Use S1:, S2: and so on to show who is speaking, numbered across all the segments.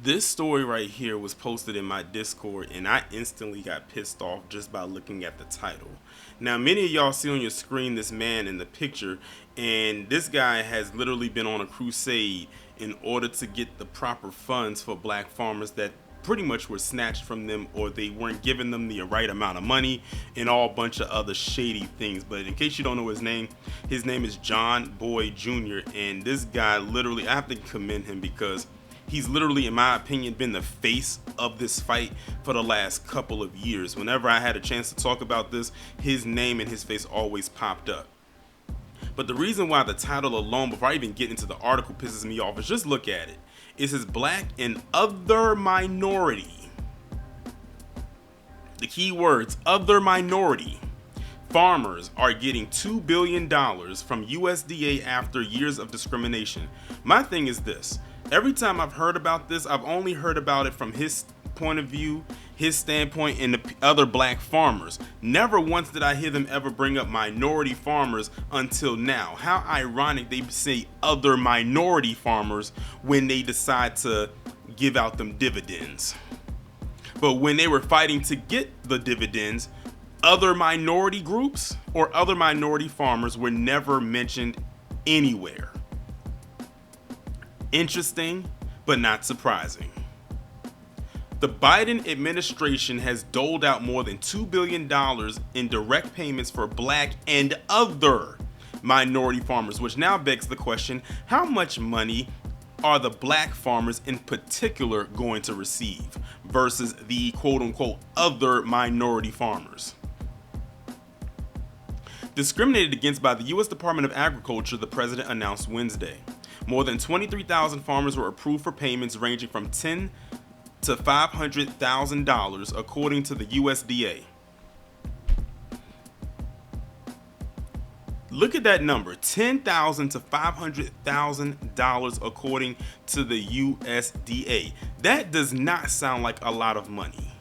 S1: This story right here was posted in my Discord, and I instantly got pissed off just by looking at the title. Now, many of y'all see on your screen this man in the picture, and this guy has literally been on a crusade in order to get the proper funds for black farmers that pretty much were snatched from them, or they weren't giving them the right amount of money, and all bunch of other shady things. But in case you don't know his name is John Boyd Jr., and this guy literally, I have to commend him because he's literally, in my opinion, been the face of this fight for the last couple of years. Whenever I had a chance to talk about this, his name and his face always popped up. But the reason why the title alone, before I even get into the article, pisses me off is just look at it. It says black and other minority. The key words, other minority. Farmers are getting $2 billion from USDA after years of discrimination. My thing is this. Every time I've heard about this, I've only heard about it from his point of view, his standpoint, and the other black farmers. Never once did I hear them ever bring up minority farmers until now. How ironic they say other minority farmers when they decide to give out them dividends. But when they were fighting to get the dividends, other minority groups or other minority farmers were never mentioned anywhere. Interesting, but not surprising. The Biden administration has doled out more than $2 billion in direct payments for black and other minority farmers, which now begs the question, how much money are the black farmers in particular going to receive versus the quote-unquote other minority farmers? Discriminated against by the U.S. Department of Agriculture, the president announced Wednesday. More than 23,000 farmers were approved for payments ranging from $10,000 to $500,000, according to the USDA. Look at that number, $10,000 to $500,000, according to the USDA. That does not sound like a lot of money.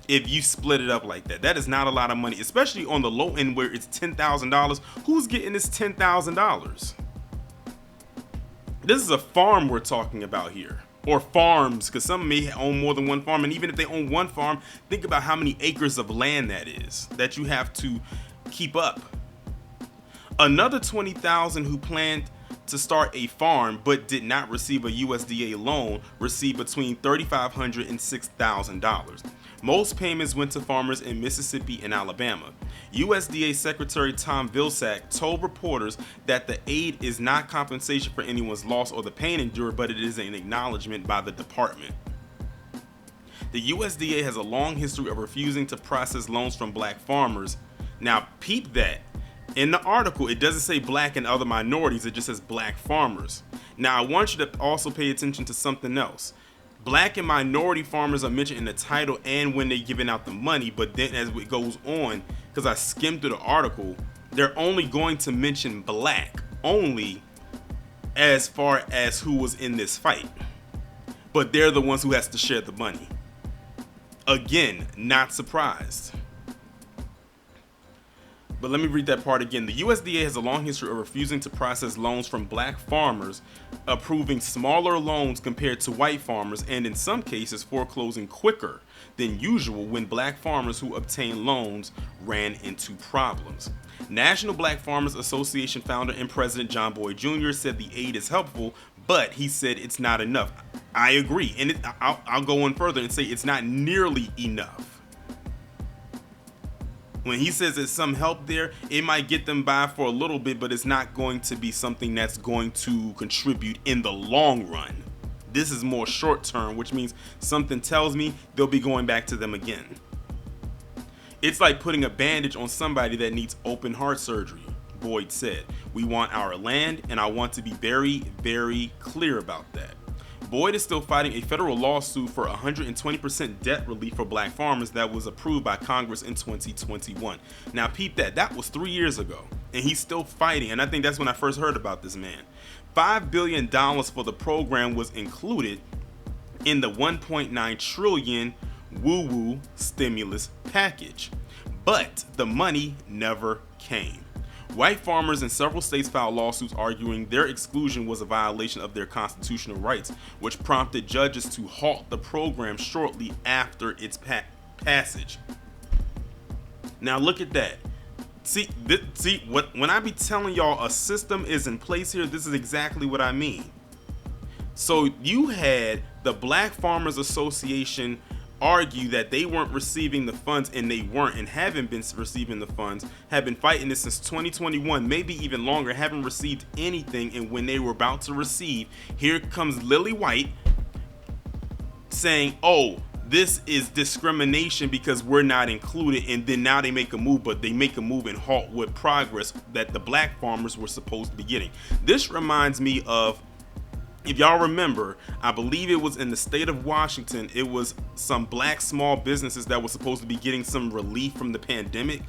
S1: If you split it up like that, that is not a lot of money, especially on the low end where it's $10,000. Who's getting this $10,000? This is a farm we're talking about here, or farms, because some may own more than one farm. And even if they own one farm, think about how many acres of land that is that you have to keep up. Another 20,000 who planned to start a farm but did not receive a USDA loan received between $3,500 and $6,000. Most payments went to farmers in Mississippi and Alabama. USDA Secretary Tom Vilsack told reporters that the aid is not compensation for anyone's loss or the pain endured, but it is an acknowledgement by the department. The USDA has a long history of refusing to process loans from black farmers. Now, peep that. In the article, it doesn't say black and other minorities, it just says black farmers. Now, I want you to also pay attention to something else. Black and minority farmers are mentioned in the title and when they're giving out the money, but then as it goes on, because I skimmed through the article, they're only going to mention black only as far as who was in this fight. But they're the ones who has to share the money. Again, not surprised. But let me read that part again. The USDA has a long history of refusing to process loans from black farmers, approving smaller loans compared to white farmers, and in some cases foreclosing quicker than usual when black farmers who obtained loans ran into problems. National Black Farmers Association founder and president John Boyd Jr. said the aid is helpful, but he said it's not enough. I agree, and I'll go on further and say it's not nearly enough. When he says there's some help there, it might get them by for a little bit, but it's not going to be something that's going to contribute in the long run. This is more short term, which means something tells me they'll be going back to them again. It's like putting a bandage on somebody that needs open heart surgery, Boyd said. We want our land, and I want to be very, very clear about that. Boyd is still fighting a federal lawsuit for 120% debt relief for black farmers that was approved by Congress in 2021. Now peep that, that was 3 years ago, and he's still fighting, and I think that's when I first heard about this man. $5 billion for the program was included in the $1.9 trillion woo-woo stimulus package, but the money never came. White farmers in several states filed lawsuits arguing their exclusion was a violation of their constitutional rights, which prompted judges to halt the program shortly after its passage. Now look at that. When I be telling y'all a system is in place here, this is exactly what I mean. So you had the Black Farmers Association argue that they weren't receiving the funds, and they weren't and haven't been receiving the funds, have been fighting this since 2021, maybe even longer, haven't received anything. And when they were about to receive, here comes Lily White saying, oh, this is discrimination because we're not included. And then now they make a move, but they make a move and halt with progress that the black farmers were supposed to be getting. This reminds me of, if y'all remember, I believe it was in the state of Washington, it was some black small businesses that were supposed to be getting some relief from the pandemic,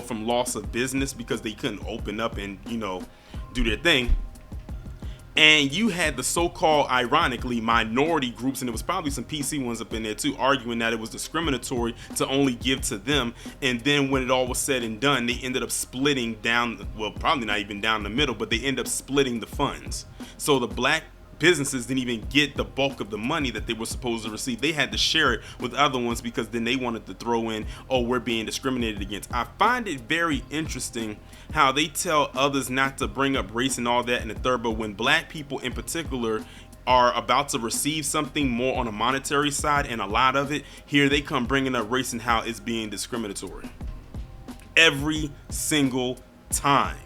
S1: from loss of business because they couldn't open up and, do their thing. And you had the so-called, ironically, minority groups, and it was probably some PC ones up in there too, arguing that it was discriminatory to only give to them. And then when it all was said and done, they ended up splitting down, well, probably not even down the middle, but they ended up splitting the funds. So the black businesses didn't even get the bulk of the money that they were supposed to receive. They had to share it with other ones because then they wanted to throw in, oh, we're being discriminated against. I find it very interesting how they tell others not to bring up race and all that in the third, but when black people in particular are about to receive something more on a monetary side, and a lot of it, here they come bringing up race and how it's being discriminatory. Every single time.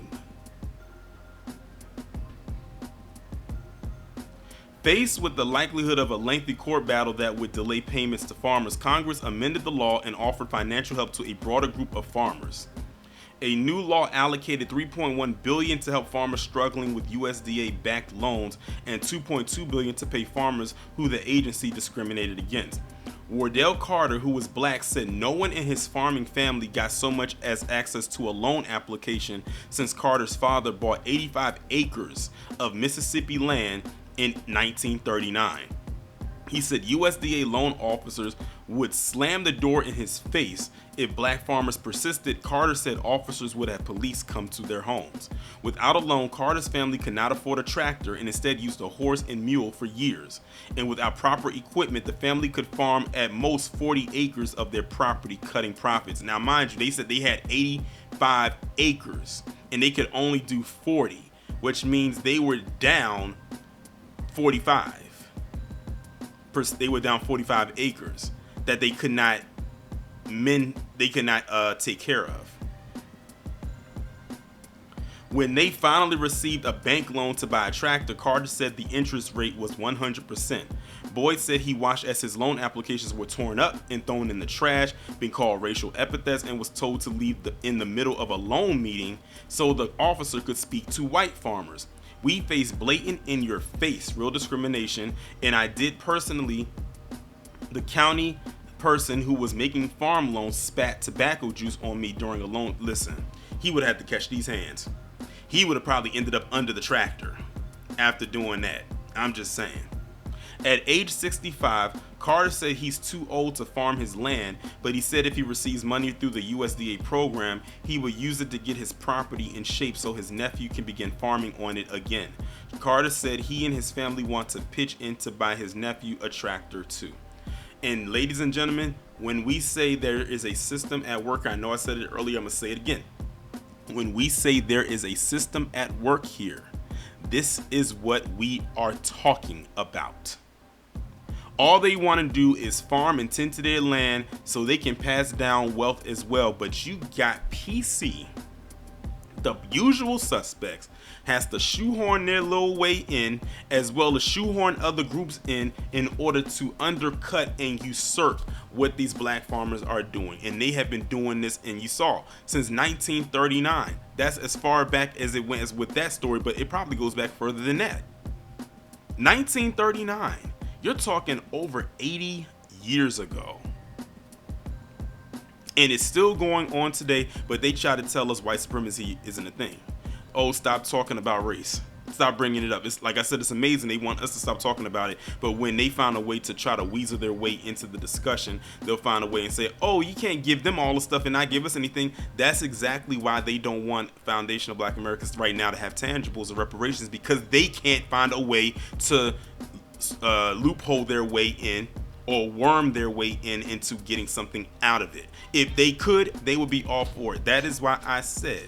S1: Faced with the likelihood of a lengthy court battle that would delay payments to farmers, Congress amended the law and offered financial help to a broader group of farmers. A new law allocated $3.1 billion to help farmers struggling with USDA-backed loans and $2.2 billion to pay farmers who the agency discriminated against. Wardell Carter, who was black, said no one in his farming family got so much as access to a loan application since Carter's father bought 85 acres of Mississippi land in 1939. He said USDA loan officers would slam the door in his face if black farmers persisted. Carter said officers would have police come to their homes. Without a loan, Carter's family could not afford a tractor and instead used a horse and mule for years. And without proper equipment, the family could farm at most 40 acres of their property, cutting profits. Now, mind you, they said they had 85 acres and they could only do 40, which means they were down 45. They were down 45 acres that they could not take care of. When they finally received a bank loan to buy a tractor, Carter said the interest rate was 100%. Boyd said he watched as his loan applications were torn up and thrown in the trash, being called racial epithets, and was told to leave in the middle of a loan meeting so the officer could speak to white farmers. We face blatant, in your face, real discrimination, and I did personally. The county person who was making farm loans spat tobacco juice on me during a loan. Listen, he would have had to catch these hands. He would have probably ended up under the tractor after doing that. I'm just saying. At age 65, Carter said he's too old to farm his land, but he said if he receives money through the USDA program, he will use it to get his property in shape so his nephew can begin farming on it again. Carter said he and his family want to pitch in to buy his nephew a tractor too. And ladies and gentlemen, when we say there is a system at work, I know I said it earlier, I'm going to say it again. When we say there is a system at work here, this is what we are talking about. All they want to do is farm and tend to their land so they can pass down wealth as well. But you got PC, the usual suspects, has to shoehorn their little way in, as well as shoehorn other groups in order to undercut and usurp what these black farmers are doing. And they have been doing this, and you saw, since 1939. That's as far back as it went as with that story, but it probably goes back further than that. 1939. You're talking over 80 years ago. And it's still going on today, but they try to tell us white supremacy isn't a thing. Oh, stop talking about race. stop bringing it up. It's like I said, it's amazing they want us to stop talking about it, but when they find a way to try to weasel their way into the discussion, they'll find a way and say, oh, you can't give them all the stuff and not give us anything. That's exactly why they don't want Foundation of Black Americans right now to have tangibles or reparations, because they can't find a way to loophole their way in or worm their way into getting something out of it. If they could, they would be all for it. That is why I said,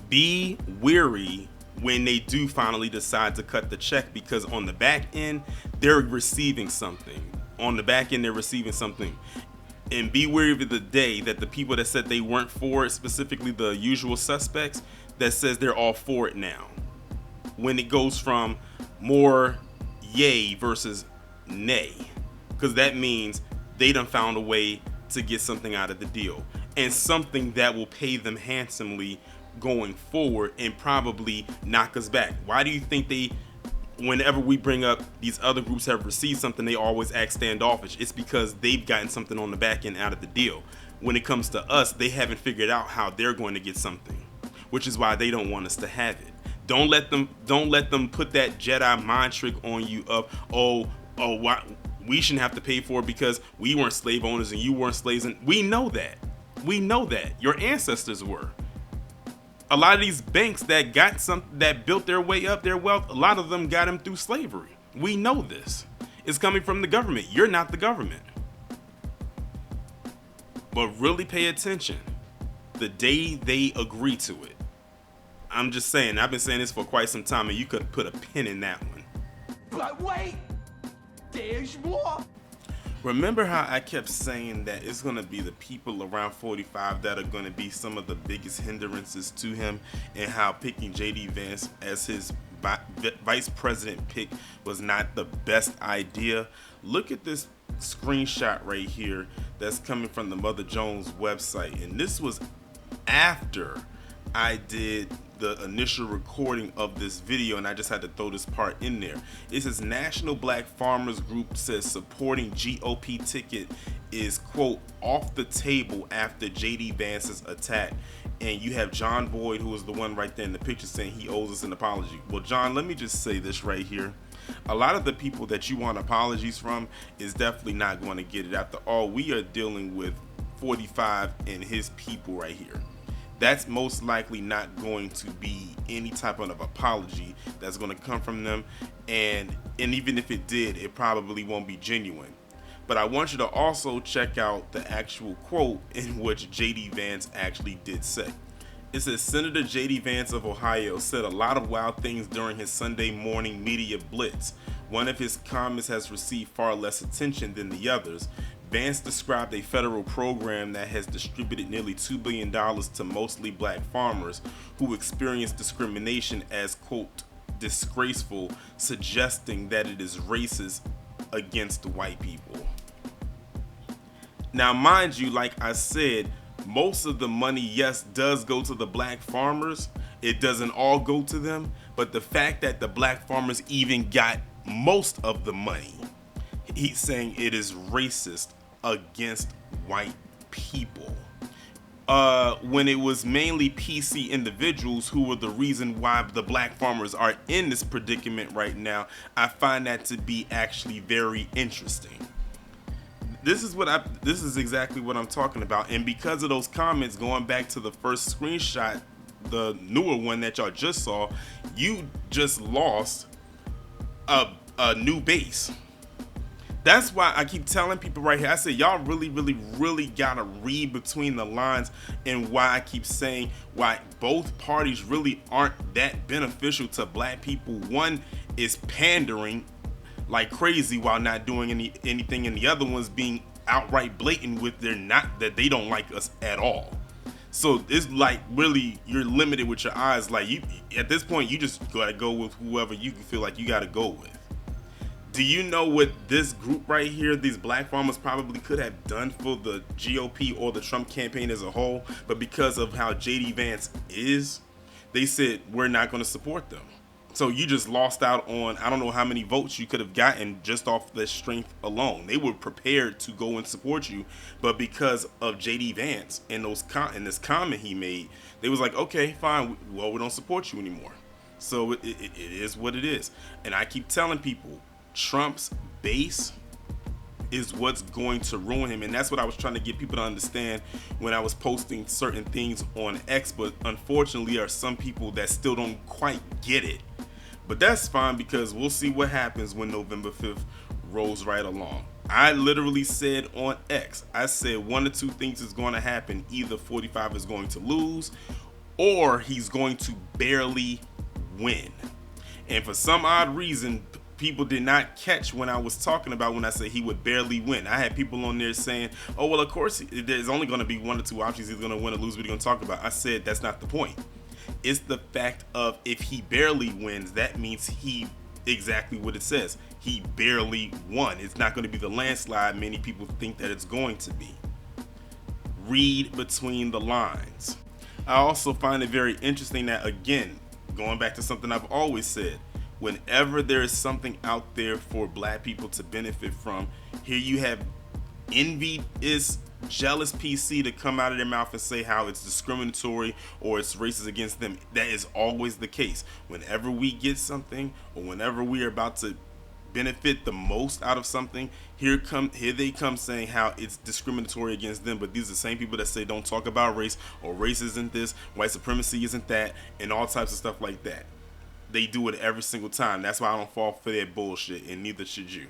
S1: be wary when they do finally decide to cut the check, because on the back end, they're receiving something. On the back end, they're receiving something. And be wary of the day that the people that said they weren't for it, specifically the usual suspects, that says they're all for it now. When it goes from more yay versus nay, because that means they done found a way to get something out of the deal, and something that will pay them handsomely going forward and probably knock us back. Why do you think whenever we bring up these other groups have received something, they always act standoffish? It's because they've gotten something on the back end out of the deal. When it comes to us, they haven't figured out how they're going to get something, which is why they don't want us to have it. Don't let them put that Jedi mind trick on you of, why we shouldn't have to pay for it because we weren't slave owners and you weren't slaves. And we know that. Your ancestors were. A lot of these banks that built their way up, their wealth, a lot of them got them through slavery. We know this. It's coming from the government. You're not the government. But really pay attention the day they agree to it. I'm just saying, I've been saying this for quite some time, and you could put a pin in that one.
S2: But wait, there's more.
S1: Remember how I kept saying that it's going to be the people around 45 that are going to be some of the biggest hindrances to him, and how picking JD Vance as his vice president pick was not the best idea? Look at this screenshot right here that's coming from the Mother Jones website, and this was after I did the initial recording of this video, and I just had to throw this part in there. It says National Black Farmers Group says supporting GOP ticket is, quote, off the table after JD Vance's attack. And you have John Boyd, who is the one right there in the picture, saying he owes us an apology. Well, John, let me just say this right here. A lot of the people that you want apologies from is definitely not going to get it. After all, we are dealing with 45 and his people right here. That's most likely not going to be any type of apology that's going to come from them, and even if it did, it probably won't be genuine. But I want you to also check out the actual quote in which JD Vance actually did say. It says, Senator JD Vance of Ohio said a lot of wild things during his Sunday morning media blitz. One of his comments has received far less attention than the others. Vance described a federal program that has distributed nearly $2 billion to mostly black farmers who experience discrimination as, quote, disgraceful, suggesting that it is racist against white people. Now, mind you, like I said, most of the money, yes, does go to the black farmers. It doesn't all go to them, but the fact that the black farmers even got most of the money, he's saying it is racist against white people. When it was mainly PC individuals who were the reason why the black farmers are in this predicament right now, I find that to be actually very interesting. This is exactly what I'm talking about. And because of those comments, going back to the first screenshot, the newer one that y'all just saw, you just lost a new base. That's why I keep telling people right here, I say y'all really gotta read between the lines, and why I keep saying why both parties really aren't that beneficial to black people. One is pandering like crazy while not doing anything, and the other one's being outright blatant with that they don't like us at all. So it's like, really, you're limited with your eyes. Like, you at this point, you just gotta go with whoever you feel like you gotta go with. Do you know what this group right here, these black farmers, probably could have done for the GOP or the Trump campaign as a whole? But because of how JD Vance is, they said, we're not going to support them. So you just lost out on, I don't know how many votes you could have gotten just off the strength alone. They were prepared to go and support you, but because of JD Vance and this comment he made, they was like, okay, fine, well, we don't support you anymore. So it is what it is. And I keep telling people, Trump's base is what's going to ruin him. And that's what I was trying to get people to understand when I was posting certain things on X. But unfortunately, there are some people that still don't quite get it. But that's fine, because we'll see what happens when November 5th rolls right along. I literally said on X, I said one or two things is going to happen. Either 45 is going to lose, or he's going to barely win. And for some odd reason, people did not catch when I was talking about when I said he would barely win. I had people on there saying, oh, well, of course, there's only going to be one or two options. He's going to win or lose. What are you going to talk about? I said that's not the point. It's the fact of, if he barely wins, that means he, exactly what it says, he barely won. It's not going to be the landslide many people think that it's going to be. Read between the lines. I also find it very interesting that, again, going back to something I've always said, whenever there is something out there for black people to benefit from, here you have envious, jealous PC to come out of their mouth and say how it's discriminatory or it's racist against them. That is always the case. Whenever we get something, or whenever we are about to benefit the most out of something, here they come saying how it's discriminatory against them. But these are the same people that say don't talk about race, or race isn't this, white supremacy isn't that, and all types of stuff like that. They do it every single time. That's why I don't fall for their bullshit, and neither should you.